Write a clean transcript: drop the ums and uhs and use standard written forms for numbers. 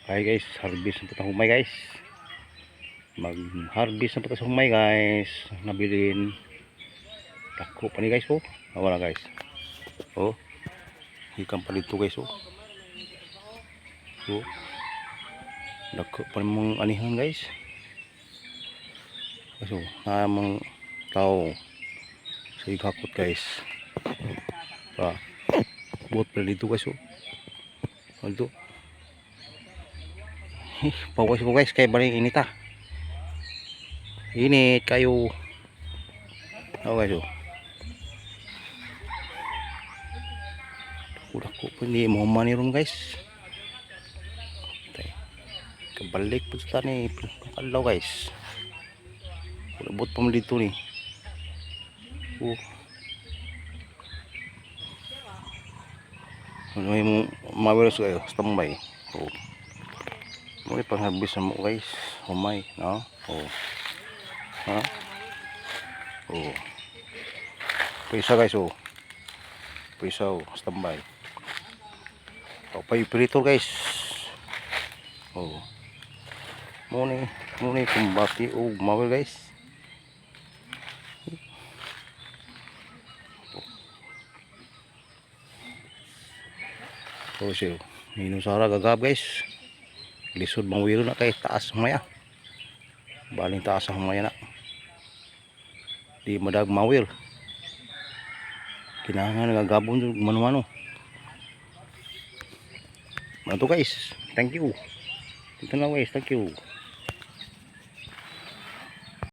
Hi guys, harvest na po tayo humay guys. Mag harvest na po tayo sa humay guys. Nabilin dako pa ni guys oh. Wala guys. Oh. Hikam pa dito guys oh. Oh. Dako pa mong anihan guys. So, namang tao sa ikakot guys. Pa. Buot pa dito guys oh. Ano? Pawas ko guys kay balik init ah. Init kayo. Oh guys oh. Udah ko pwede mo maniron guys. Kabalik po sa ni kalaw guys. Ulabot pa mo dito ni. Oh. Ano yung mawiros kayo? Standby. Oh. Muli pang harvest mo guys. Humay, no? Oh. Ha? Oh. Pisa guys oh. Pisa oh, standby. Oh, pa-prito guys. Oh. Muni kumbati oh, mawil guys. Oh, siyo. Minusara gagab guys. Lisod mawiro na kay taas humaya. Baling taas ang humaya na. Di madag mawir. Kinahanglan nagagabon mano-mano. Ano to guys? Thank you. Ito na guys, thank you.